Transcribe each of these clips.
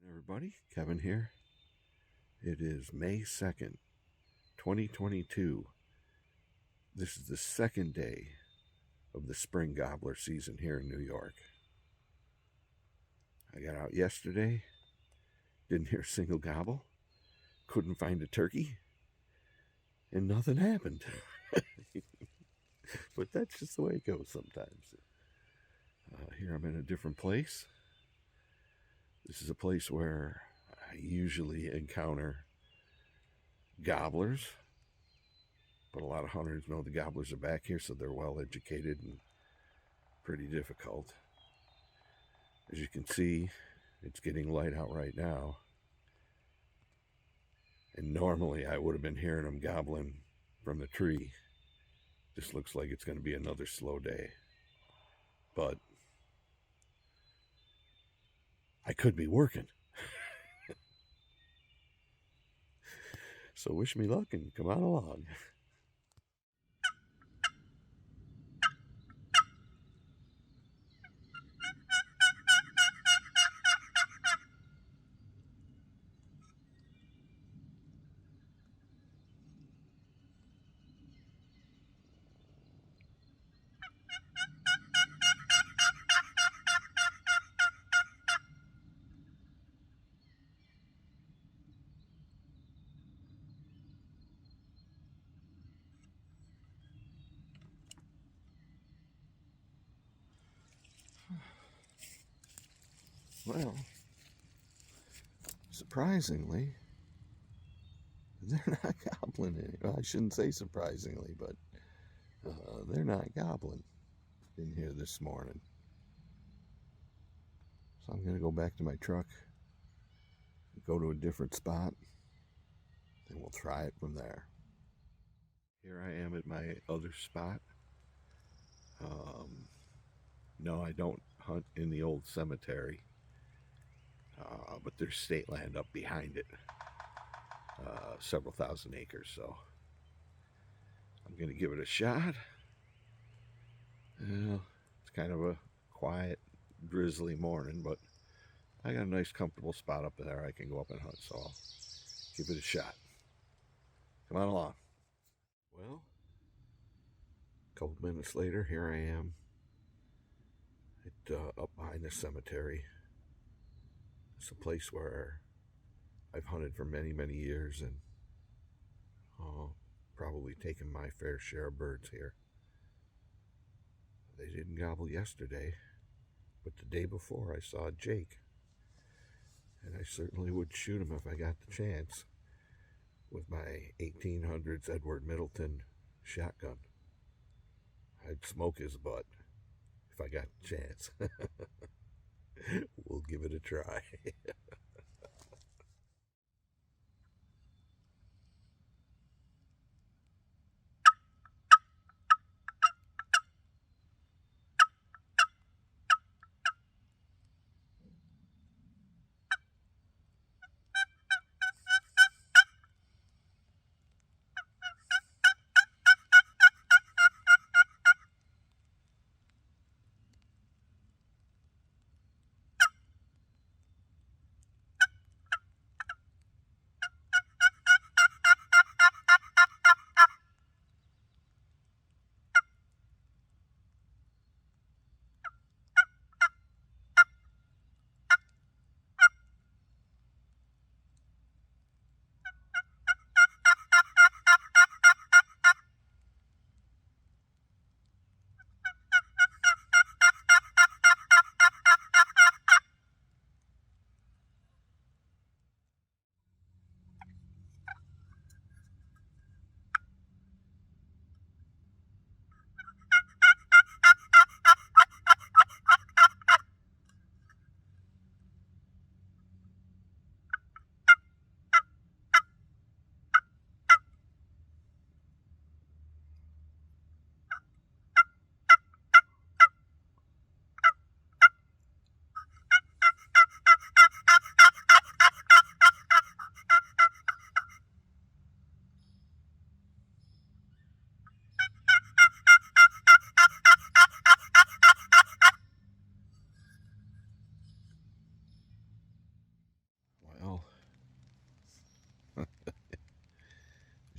Everybody, Kevin here. It is May 2nd, 2022. This is the second day of the spring gobbler season here in New York. I got out yesterday, didn't hear a single gobble, couldn't find a turkey, and nothing happened. But that's just the way it goes sometimes. Here I'm in a different place. This is a place where I usually encounter gobblers, but a lot of hunters know the gobblers are back here, so they're well educated and pretty difficult. As you can see, it's getting light out right now, and normally I would have been hearing them gobbling from the tree. This looks like it's going to be another slow day, but I could be working. So wish me luck and come on along. Well, surprisingly, they're not gobbling any. Well, I shouldn't say surprisingly, but they're not gobbling in here this morning. So I'm going to go back to my truck, go to a different spot, and we'll try it from there. Here I am at my other spot. No, I don't hunt in the old cemetery. But there's state land up behind it, several thousand acres, so I'm going to give it a shot. Well, it's kind of a quiet, drizzly morning, but I got a nice, comfortable spot up there I can go up and hunt, so I'll give it a shot. Come on along. Well, a couple minutes later, here I am up behind the cemetery. It's a place where I've hunted for many, many years and probably taken my fair share of birds here. They didn't gobble yesterday, but the day before I saw Jake, and I certainly would shoot him if I got the chance with my 1800s Edward Middleton shotgun. I'd smoke his butt if I got the chance. We'll give it a try.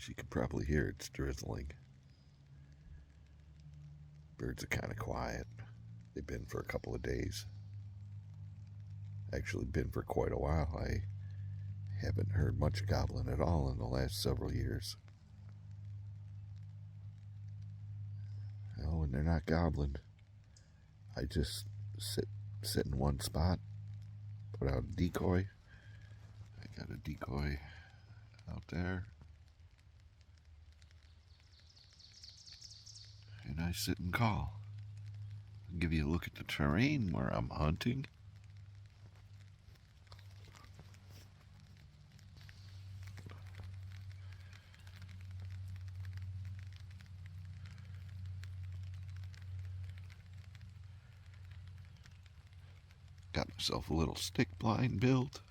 As you can probably hear, it's drizzling. Birds are kind of quiet. They've been for a couple of days. Actually been for quite a while. I haven't heard much gobbling at all in the last several years. Well, when they're not gobbling, I just sit in one spot, put out a decoy. I got a decoy out there. And I sit and call. I'll give you a look at the terrain where I'm hunting. Got myself a little stick blind built.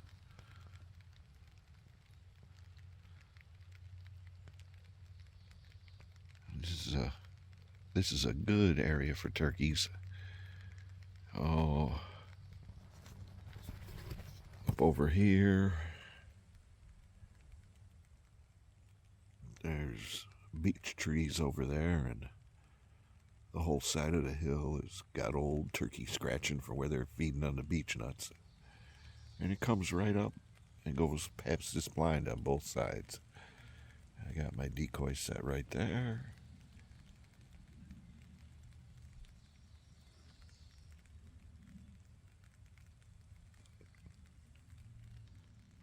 This is a good area for turkeys. Oh, up over here, there's beech trees over there, and the whole side of the hill has got old turkey scratching for where they're feeding on the beech nuts. And it comes right up and goes past this blind on both sides. I got my decoy set right there.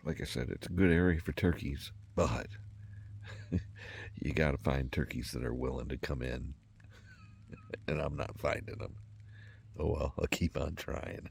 Like I said, it's a good area for turkeys, but you got to find turkeys that are willing to come in. And I'm not finding them. Oh well, I'll keep on trying.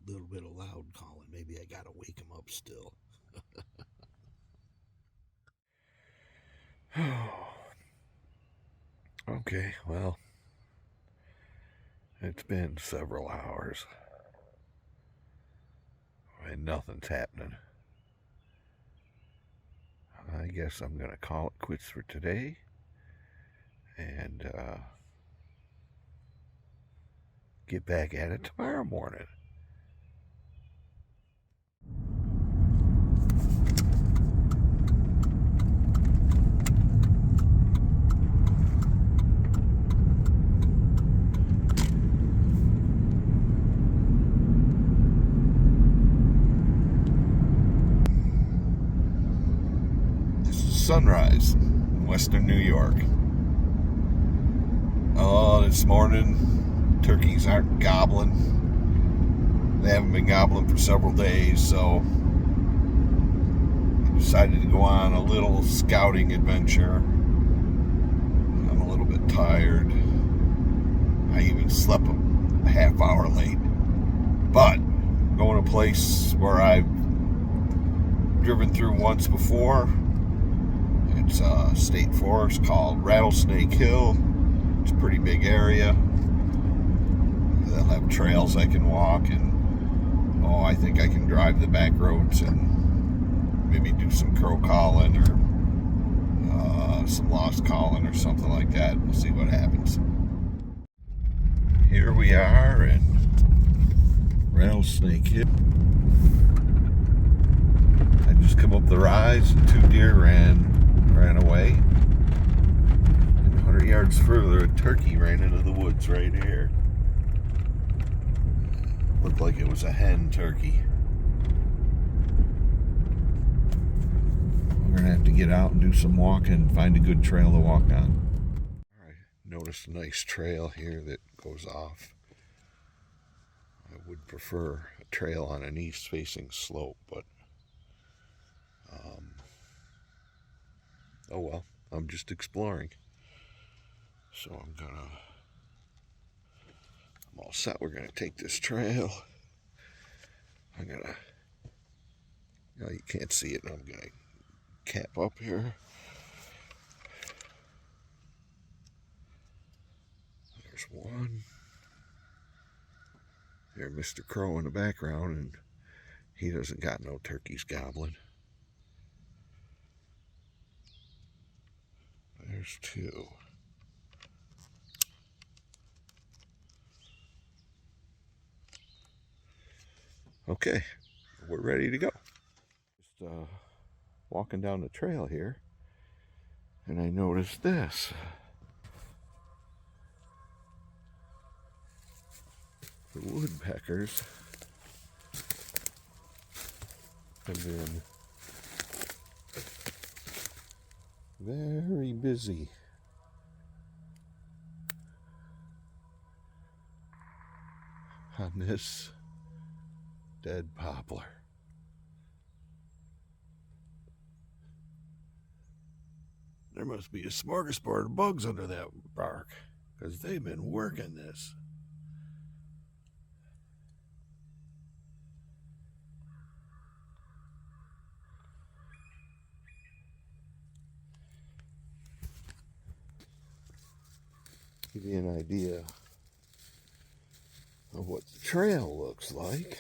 A little bit of loud calling. Maybe I gotta wake him up still. Okay, well, it's been several hours and nothing's happening. I guess I'm gonna call it quits for today and get back at it tomorrow morning. Sunrise in western New York. Oh, this morning turkeys aren't gobbling. They haven't been gobbling for several days, so I decided to go on a little scouting adventure. I'm a little bit tired. I even slept a half hour late. But I'm going to a place where I've driven through once before. It's a state forest called Rattlesnake Hill. It's a pretty big area. They'll have trails I can walk, and I think I can drive the back roads and maybe do some crow calling or some lost calling or something like that. We'll see what happens. Here we are in Rattlesnake Hill. I just come up the rise and 2 deer ran away. And 100 yards further, a turkey ran into the woods right here. Looked like it was a hen turkey. We're gonna have to get out and do some walking and find a good trail to walk on. I noticed a nice trail here that goes off. I would prefer a trail on an east-facing slope, but oh well, I'm just exploring. So I'm gonna I'm all set. We're going to take this trail. I'm going to, you can't see it. I'm going to cap up here. There's one. There's Mr. Crow in the background, and he doesn't got no turkeys gobbling. There's two. Okay, we're ready to go. Just walking down the trail here, and I noticed this. The woodpeckers have been very busy. On this dead poplar. There must be a smorgasbord of bugs under that bark, because they've been working this. Give you an idea of what the trail looks like.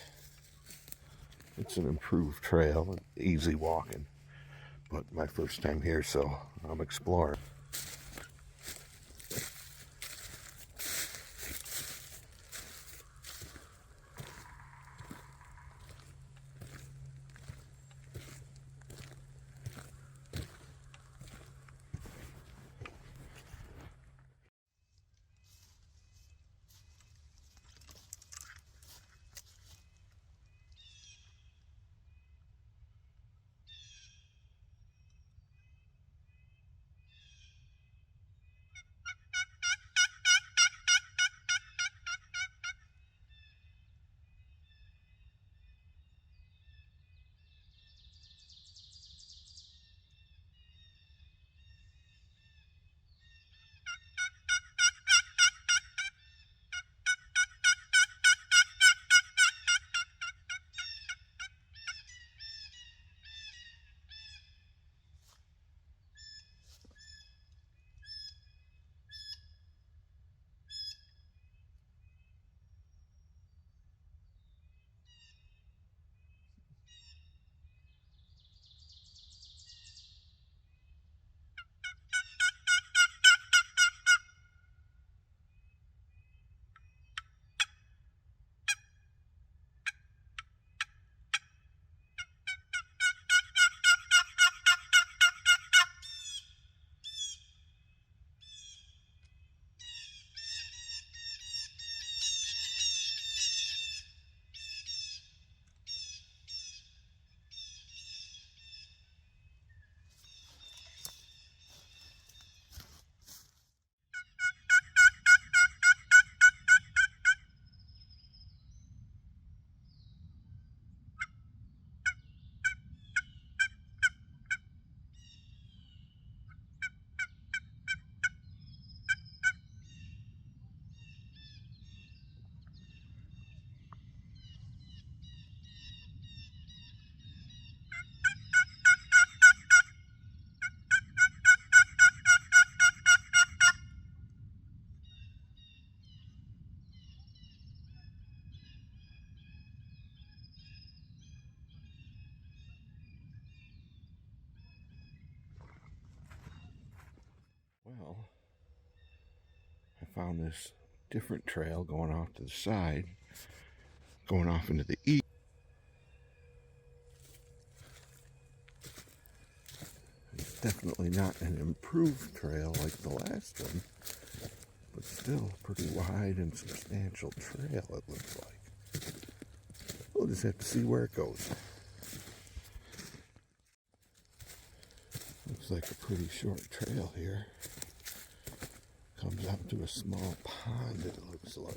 It's an improved trail, easy walking, but my first time here, so I'm exploring. Well, I found this different trail going off to the side, going off into the east. It's definitely not an improved trail like the last one, but still pretty wide and substantial trail, it looks like. We'll just have to see where it goes. Looks like a pretty short trail here. Comes out to a small pond, it looks like.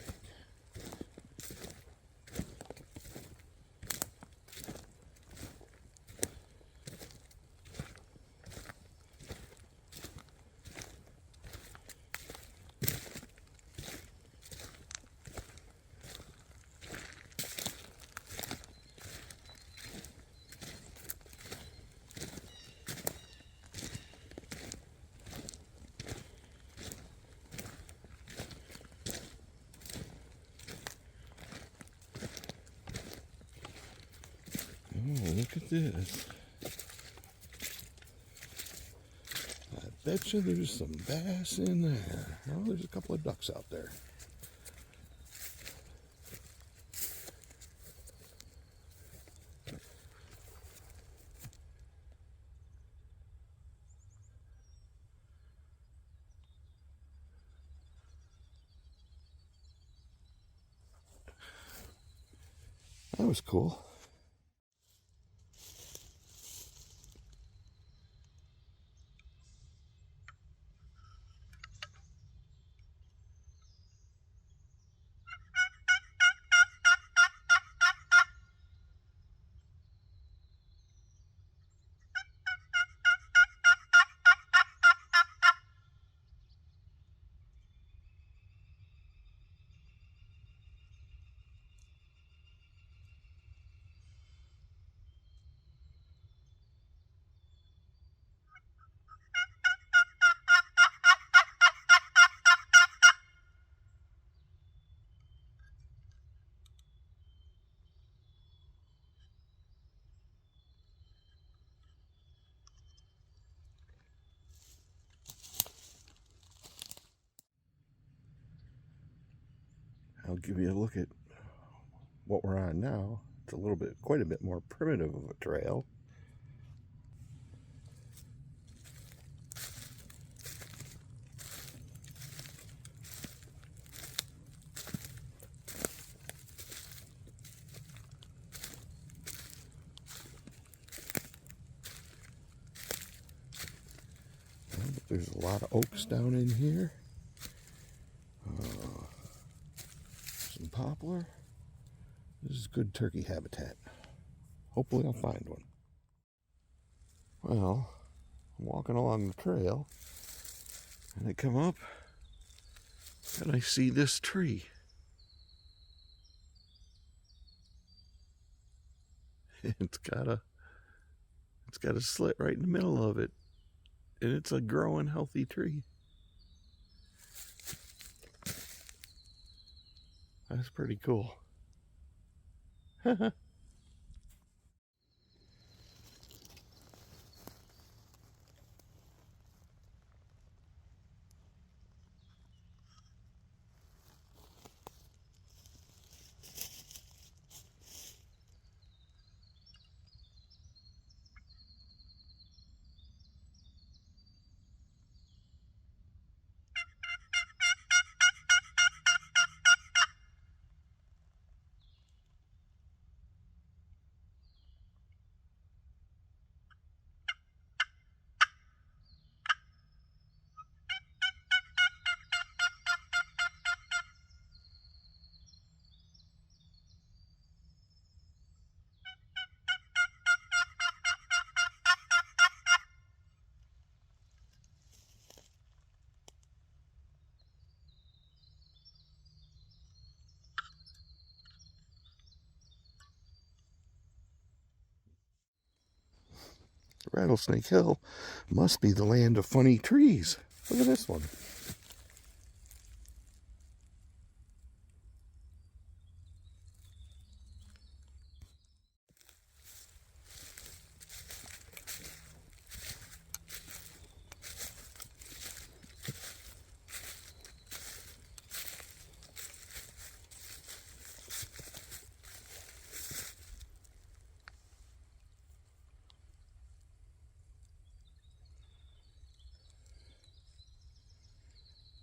at this. I bet you there's some bass in there. Oh, there's a couple of ducks out there. That was cool. I'll give you a look at what we're on now. It's a little bit, quite a bit more primitive of a trail. There's a lot of oaks down in here. Some poplar. This is good turkey habitat. Hopefully I'll find one. Well, I'm walking along the trail and I come up and I see this tree. It's got a slit right in the middle of it. And it's a growing, healthy tree. That's pretty cool. Rattlesnake Hill must be the land of funny trees. Look at this one.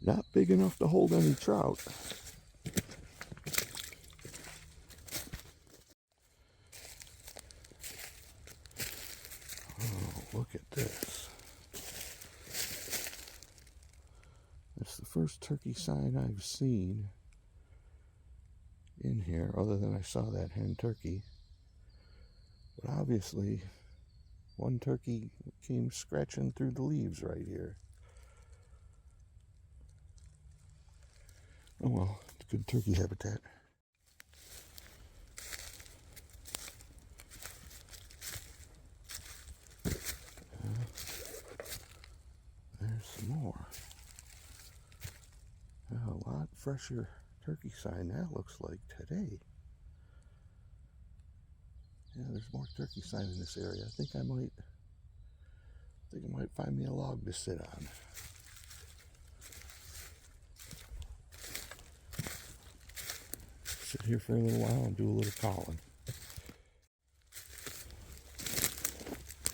Not big enough to hold any trout. Oh, look at this. That's the first turkey sign I've seen in here, other than I saw that hen turkey. But obviously, one turkey came scratching through the leaves right here. Oh well, it's good turkey habitat. There's some more. A lot fresher turkey sign that looks like today. Yeah, there's more turkey sign in this area. I think I might find me a log to sit on. Sit here for a little while and do a little calling.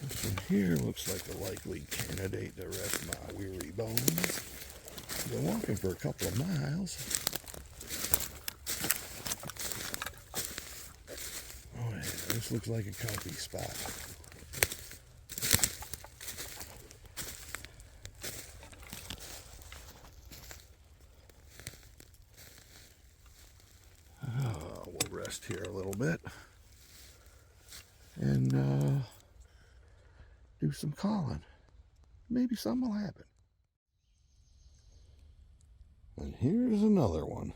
This one here looks like a likely candidate to rest my weary bones. I've been walking for a couple of miles. Oh yeah, this looks like a comfy spot. We'll rest here a little bit and do some calling. Maybe something will happen. And here's another one.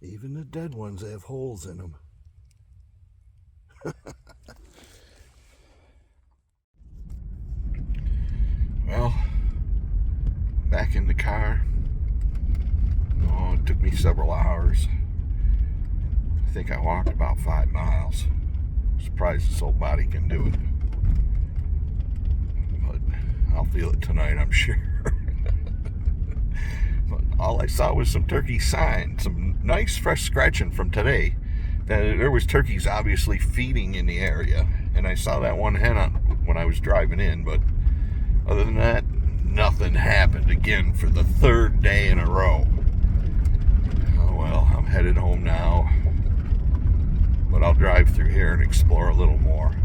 Even the dead ones have holes in them. Well, back in the car. Oh, it took me several hours. I think I walked about 5 miles. Surprised this old body can do it. But I'll feel it tonight, I'm sure. But all I saw was some turkey sign, some nice fresh scratching from today. There was turkeys obviously feeding in the area, and I saw that one hen when I was driving in, but other than that, nothing happened again for the 3rd day in a row. Oh well, I'm headed home now, but I'll drive through here and explore a little more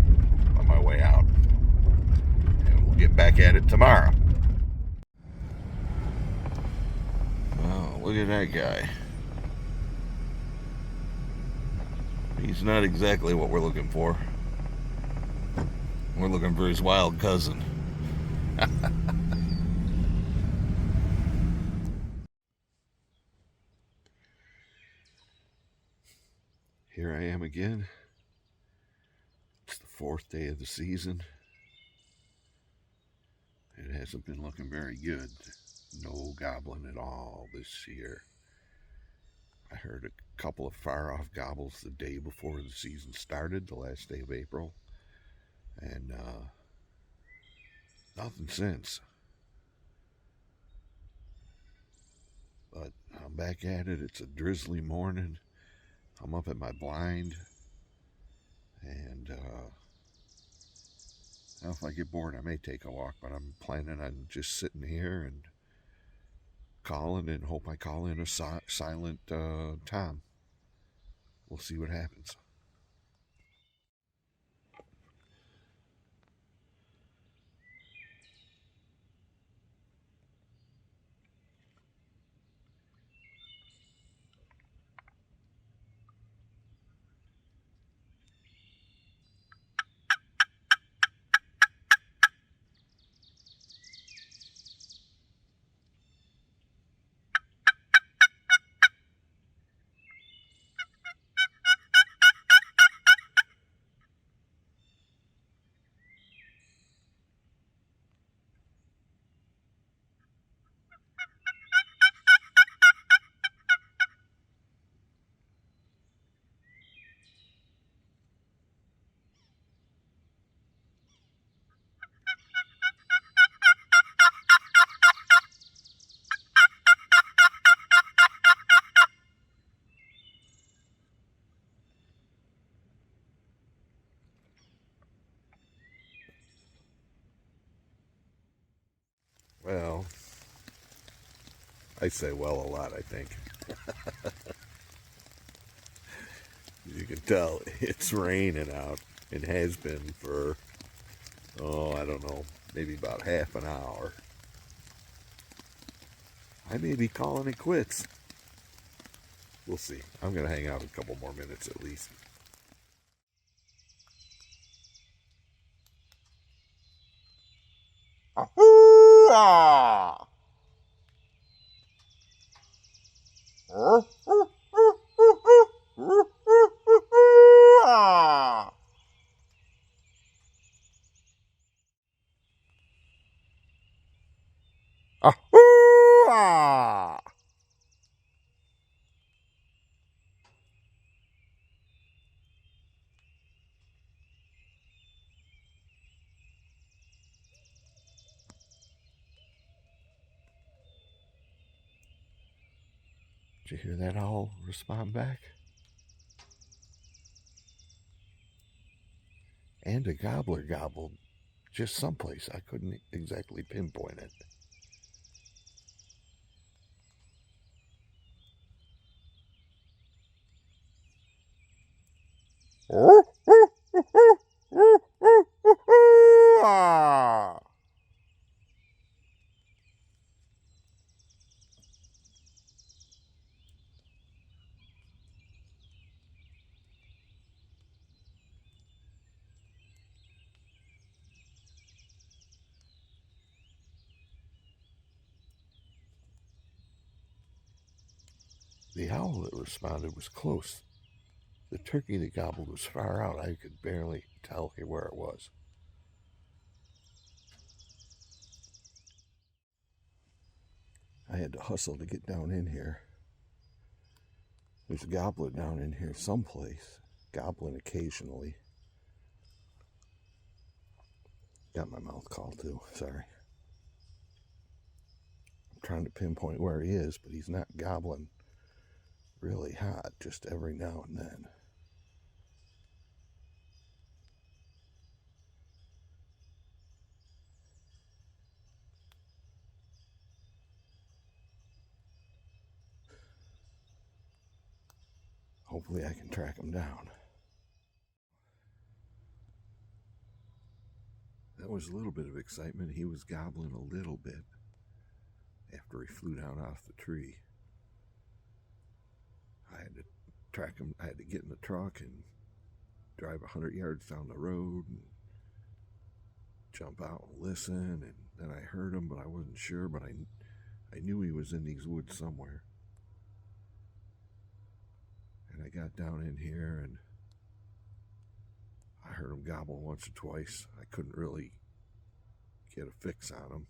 on my way out, and we'll get back at it tomorrow. Oh, look at that guy. He's not exactly what we're looking for. We're looking for his wild cousin. Here I am again. It's the 4th day of the season. It hasn't been looking very good. No gobbling at all this year. I heard a couple of far-off gobbles the day before the season started, the last day of April. And nothing since. But I'm back at it. It's a drizzly morning. I'm up at my blind. And if I get bored, I may take a walk. But I'm planning on just sitting here and calling and hope I call in a silent Tom. We'll see what happens. Well, I say well a lot, I think. As you can tell, it's raining out. It has been for, I don't know, maybe about half an hour. I may be calling it quits. We'll see. I'm going to hang out a couple more minutes at least. Ahoo-ah! Ah! Did you hear that owl respond back? And a gobbler gobbled just someplace. I couldn't exactly pinpoint it. The owl that responded was close. The turkey that gobbled was far out. I could barely tell where it was. I had to hustle to get down in here. There's a gobbler down in here someplace, gobbling occasionally. Got my mouth called too, sorry. I'm trying to pinpoint where he is, but he's not gobbling really hot, just every now and then. Hopefully I can track him down. That was a little bit of excitement. He was gobbling a little bit after he flew down off the tree. I had to track him. I had to get in the truck and drive 100 yards down the road and jump out and listen. And then I heard him, but I wasn't sure. But I knew he was in these woods somewhere. And I got down in here and I heard him gobble once or twice. I couldn't really get a fix on him.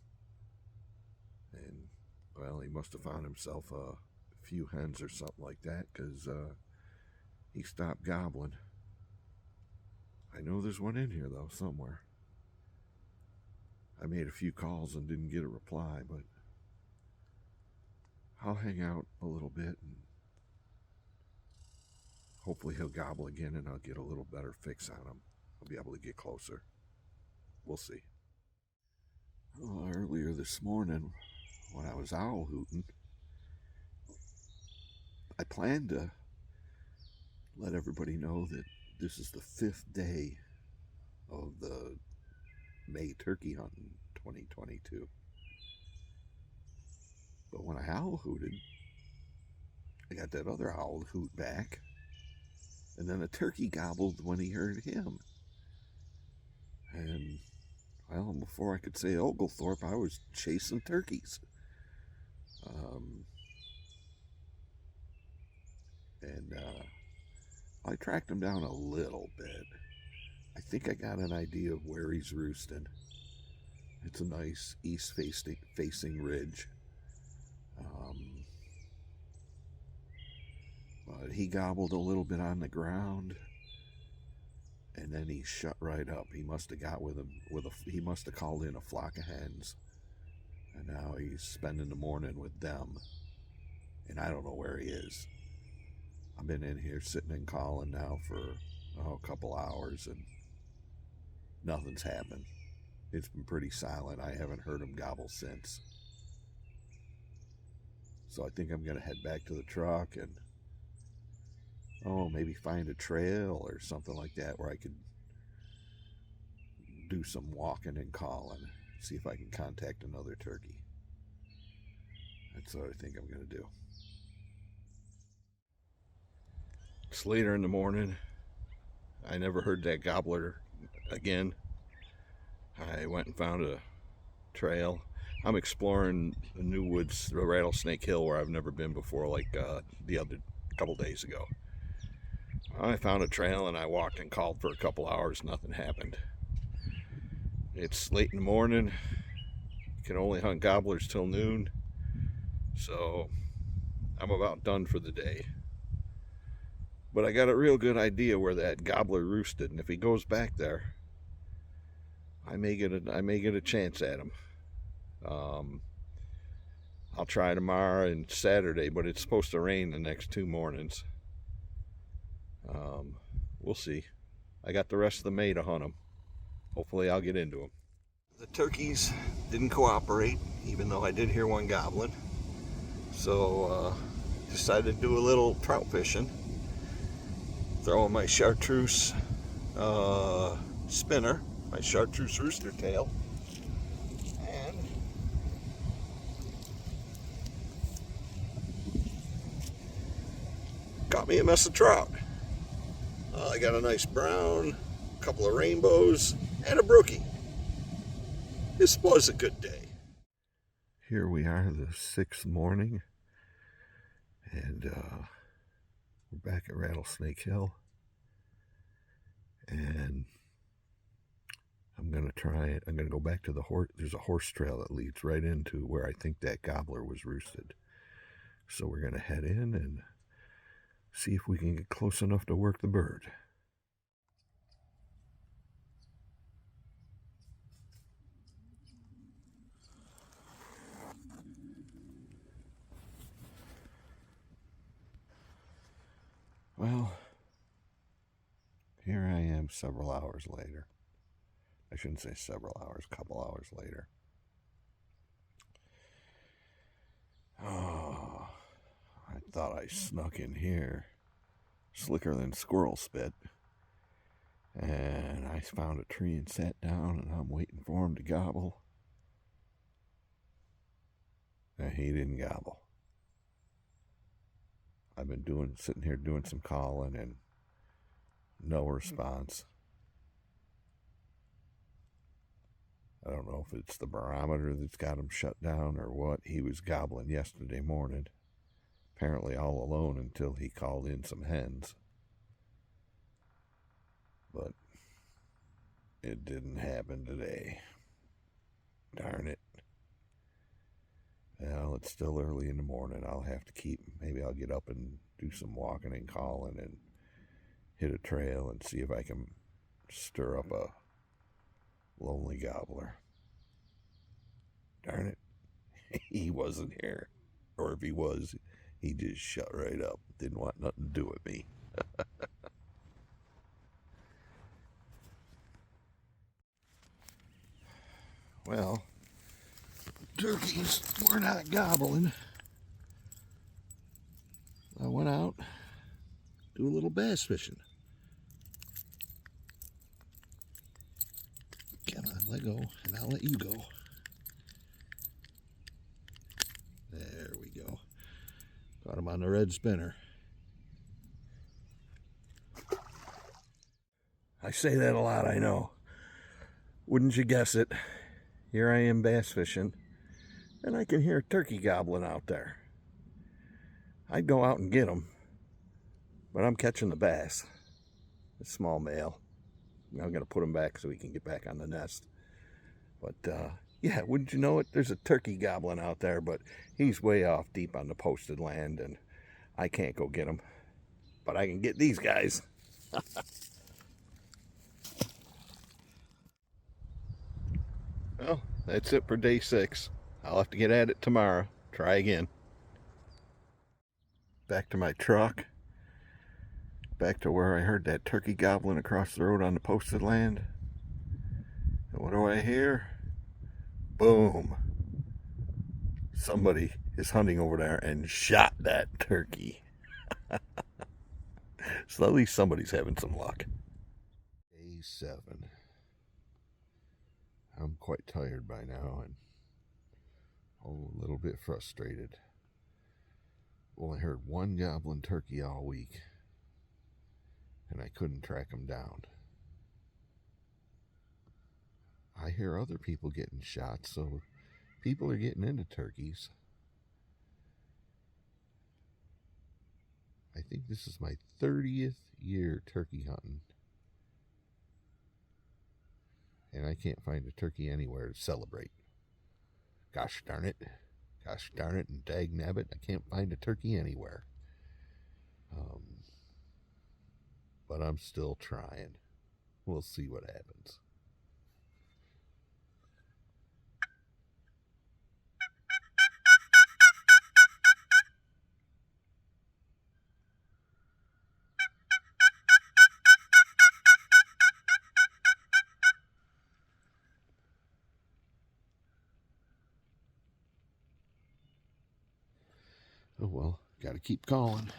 And, well, he must have found himself a few hens or something like that, because he stopped gobbling. I know there's one in here, though, somewhere. I made a few calls and didn't get a reply, but I'll hang out a little bit and hopefully he'll gobble again and I'll get a little better fix on him. I'll be able to get closer. We'll see. Well, earlier this morning, when I was owl hooting, I planned to let everybody know that this is the 5th day of the May turkey hunt in 2022. But when I owl hooted, I got that other owl hoot back, and then a turkey gobbled when he heard him. And, well, before I could say Oglethorpe, I was chasing turkeys. I tracked him down a little bit. I think I got an idea of where he's roosting. It's a nice east-facing ridge. But he gobbled a little bit on the ground, and then he shut right up. He must have got with him he must have called in a flock of hens, and now he's spending the morning with them. And I don't know where he is. I've been in here sitting and calling now for a couple hours, and nothing's happened. It's been pretty silent. I haven't heard him gobble since. So I think I'm going to head back to the truck and maybe find a trail or something like that where I could do some walking and calling, see if I can contact another turkey. That's what I think I'm going to do. It's later in the morning. I never heard that gobbler again. I went and found a trail. I'm exploring the new woods, the Rattlesnake Hill, where I've never been before, like the other couple days ago. I found a trail and I walked and called for a couple hours. Nothing happened. It's late in the morning. You can only hunt gobblers till noon. So I'm about done for the day. But I got a real good idea where that gobbler roosted, and if he goes back there, I may get a chance at him. I'll I'll try tomorrow and Saturday, but it's supposed to rain the next 2 mornings. We'll see. I got the rest of the May to hunt them. Hopefully I'll get into them. The turkeys didn't cooperate, even though I did hear one gobbling. So decided to do a little trout fishing. Throwing my chartreuse spinner, my chartreuse rooster tail, and got me a mess of trout. I got a nice brown, a couple of rainbows, and a brookie. This was a good day. Here we are, the 6th morning, and we're back at Rattlesnake Hill, and I'm going to go back to the horse. There's a horse trail that leads right into where I think that gobbler was roosted. So we're going to head in and see if we can get close enough to work the bird. Well, here I am several hours later. I shouldn't say several hours, a couple hours later. Oh, I thought I snuck in here slicker than squirrel spit. And I found a tree and sat down, and I'm waiting for him to gobble. And he didn't gobble. I've been sitting here doing some calling and no response. I don't know if it's the barometer that's got him shut down or what. He was gobbling yesterday morning, apparently all alone until he called in some hens. But it didn't happen today. Darn it. Well, it's still early in the morning. Maybe I'll get up and do some walking and calling and hit a trail and see if I can stir up a lonely gobbler. Darn it. He wasn't here. Or if he was, he just shut right up. Didn't want nothing to do with me. Well, turkeys were not gobbling. I went out, do a little bass fishing. Come on, let go, and I'll let you go. There we go. Got him on the red spinner. I say that a lot, I know. Wouldn't you guess it? Here I am bass fishing, and I can hear a turkey gobbling out there. I'd go out and get them, but I'm catching the bass, the small male. I'm going to put him back so he can get back on the nest. But, yeah, wouldn't you know it? There's a turkey gobbling out there, but he's way off deep on the posted land, and I can't go get him. But I can get these guys. Well, that's it for day 6. I'll have to get at it tomorrow. Try again. Back to my truck. Back to where I heard that turkey gobbling across the road on the posted land. And what do I hear? Boom. Somebody is hunting over there and shot that turkey. So at least somebody's having some luck. Day 7. I'm quite tired by now and a little bit frustrated. Only heard one gobbling turkey all week, and I couldn't track him down. I hear other people getting shot, so people are getting into turkeys. I think this is my 30th year turkey hunting, and I can't find a turkey anywhere to celebrate. Gosh darn it. Gosh darn it and dag nabbit, I can't find a turkey anywhere. But I'm still trying. We'll see what happens. Oh well, gotta keep calling.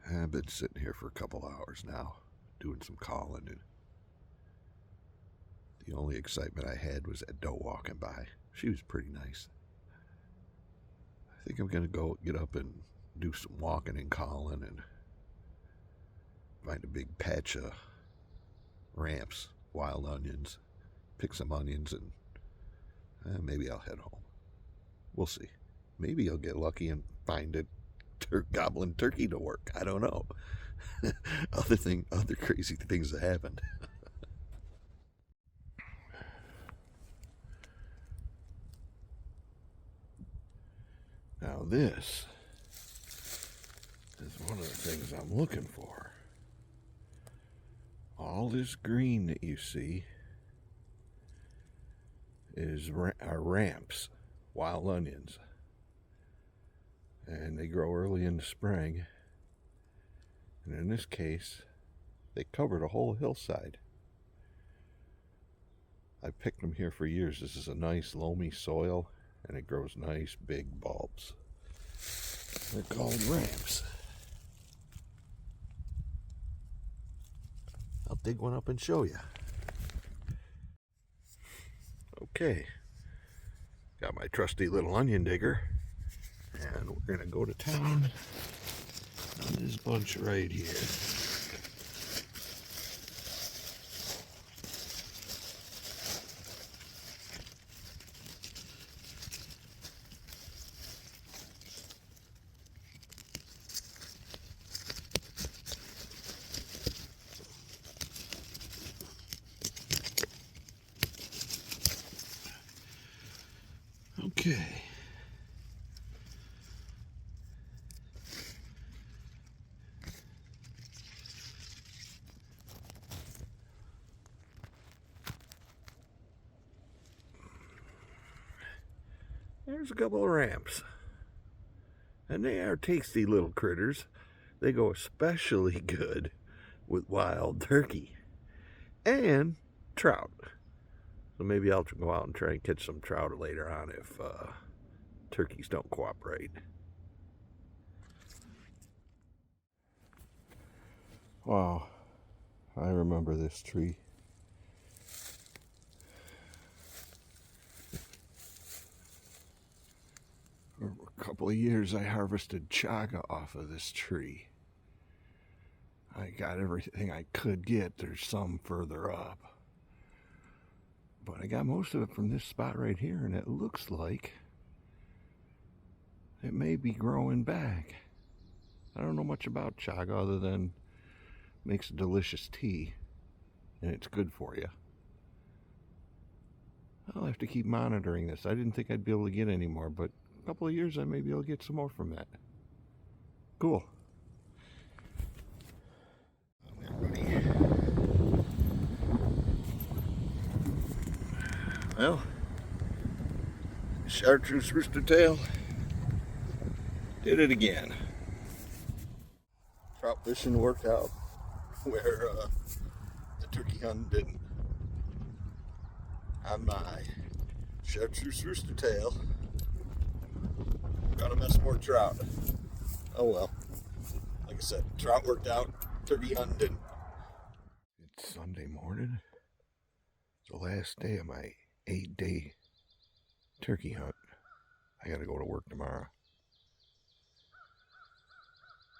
I've been sitting here for a couple hours now, doing some calling, and the only excitement I had was that doe walking by. She was pretty nice. I think I'm gonna go get up and do some walking and calling and find a big patch of ramps, wild onions, pick some onions, and maybe I'll head home. We'll see. Maybe I'll get lucky and find a goblin turkey to work. I don't know. Other crazy things that happened. Now this is one of the things I'm looking for. All this green that you see are ramps, wild onions. And they grow early in the spring. And in this case, they covered a whole hillside. I picked them here for years. This is a nice loamy soil, and it grows nice big bulbs. They're called ramps. I'll dig one up and show you. Okay, got my trusty little onion digger, and we're gonna go to town on this bunch right here. Okay. There's a couple of ramps. And they are tasty little critters. They go especially good with wild turkey and trout. So maybe I'll go out and try and catch some trout later on if turkeys don't cooperate. Wow, I remember this tree. For a couple of years I harvested chaga off of this tree. I got everything I could get. There's some further up. But I got most of it from this spot right here, and it looks like it may be growing back. I don't know much about chaga other than makes a delicious tea, and it's good for you. I'll have to keep monitoring this. I didn't think I'd be able to get any more, but a couple of years I may be able to get some more from that. Cool. Everybody. Well, chartreuse rooster tail did it again. Trout fishing worked out where the turkey hunting didn't. On my chartreuse rooster tail, gotta miss more trout. Oh well. Like I said, trout worked out, turkey hunting didn't. It's Sunday morning. It's the last day of my 8-day turkey hunt. I gotta go to work tomorrow.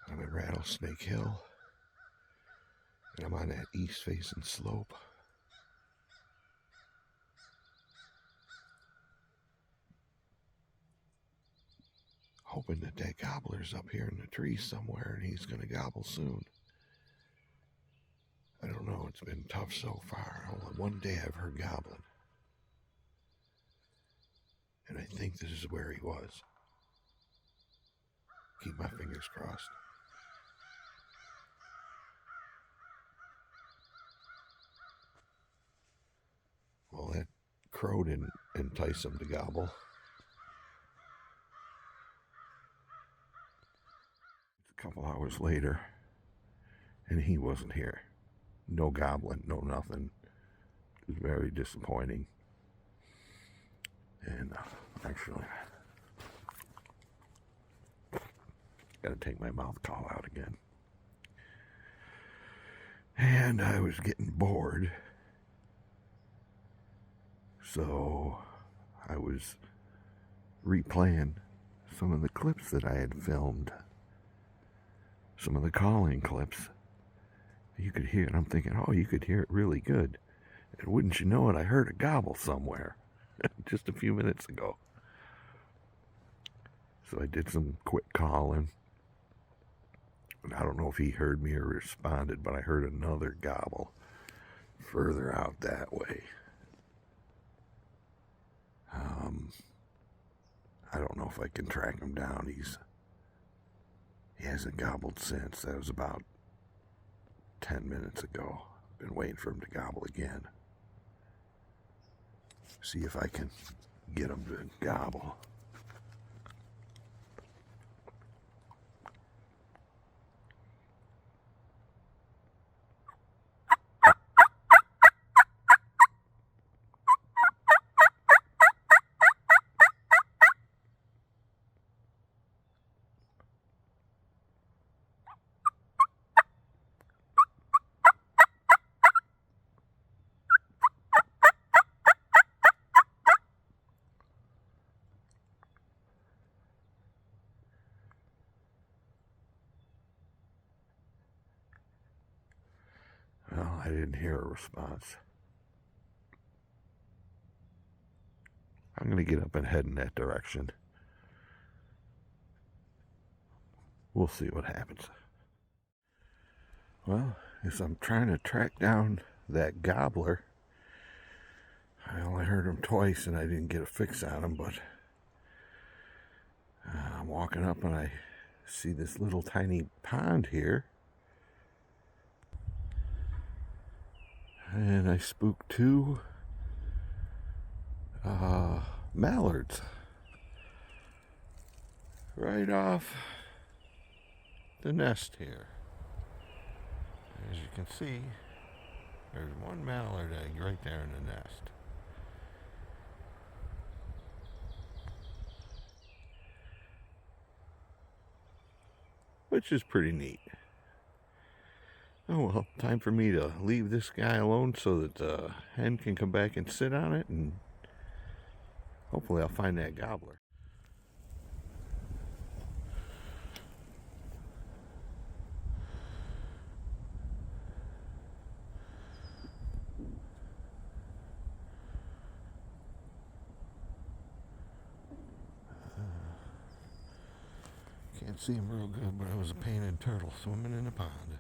I'm at Rattlesnake Hill, and I'm on that east-facing slope. Hoping that that gobbler's up here in the tree somewhere, and he's gonna gobble soon. I don't know, it's been tough so far. Only one day I've heard gobbling. And I think this is where he was. Keep my fingers crossed. Well, that crow didn't entice him to gobble. A couple hours later, and he wasn't here. No gobbling, no nothing. It was very disappointing. And actually, gotta take my mouth call out again. And I was getting bored, so I was replaying some of the clips that I had filmed, some of the calling clips. You could hear it. I'm thinking, oh, you could hear it really good. And wouldn't you know it, I heard a gobble somewhere just a few minutes ago. So I did some quick calling. And I don't know if he heard me or responded, but I heard another gobble further out that way. I don't know if I can track him down. He hasn't gobbled since. That was about 10 minutes ago. Been waiting for him to gobble again. See if I can get him to gobble. Well, I didn't hear a response. I'm going to get up and head in that direction. We'll see what happens. Well, as I'm trying to track down that gobbler, I only heard him twice and I didn't get a fix on him, but I'm walking up and I see this little tiny pond here. And I spooked two mallards right off the nest here. As you can see, there's one mallard egg right there in the nest. Which is pretty neat. Oh well, time for me to leave this guy alone so that the hen can come back and sit on it, and hopefully I'll find that gobbler. Can't couldn't see him real good, but I was a painted turtle swimming in a pond.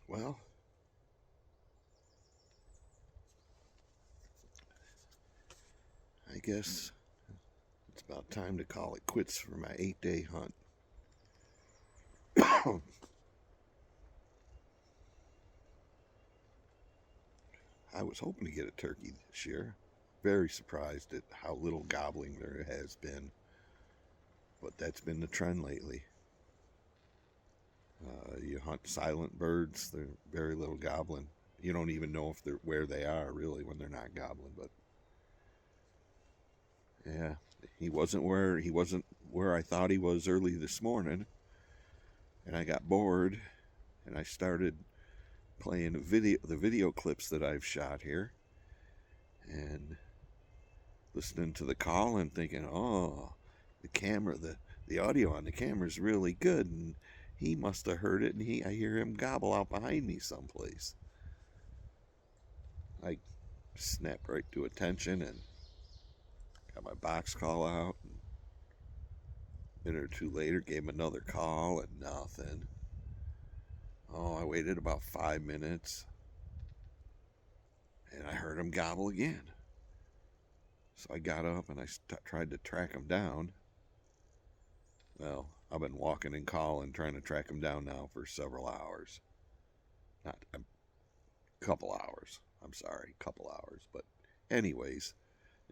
Well, I guess it's about time to call it quits for my 8-day hunt. I was hoping to get a turkey this year. Very surprised at how little gobbling there has been, but that's been the trend lately. You hunt silent birds, they're very little gobbling. You don't even know if they're where they are really when they're not gobbling. But yeah, he wasn't where I thought he was early this morning, and I got bored, and I started playing the video clips that I've shot here, and listening to the call and thinking, oh, the audio on the camera is really good, and he must have heard it, and I hear him gobble out behind me someplace. I snapped right to attention and got my box call out. And a minute or two later, gave him another call and nothing. Oh, I waited about 5 minutes, and I heard him gobble again. So I got up and I tried to track him down. Well, I've been walking and calling, trying to track him down now for several hours. Not a couple hours. I'm sorry, couple hours. But anyways,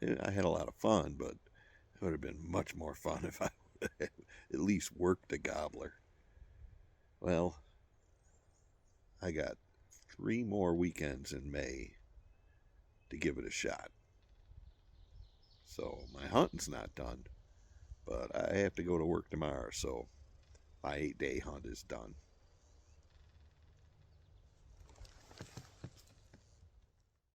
I had a lot of fun, but it would have been much more fun if I at least worked a gobbler. Well, I got 3 more weekends in May to give it a shot. So my hunting's not done, but I have to go to work tomorrow, so my 8-day hunt is done.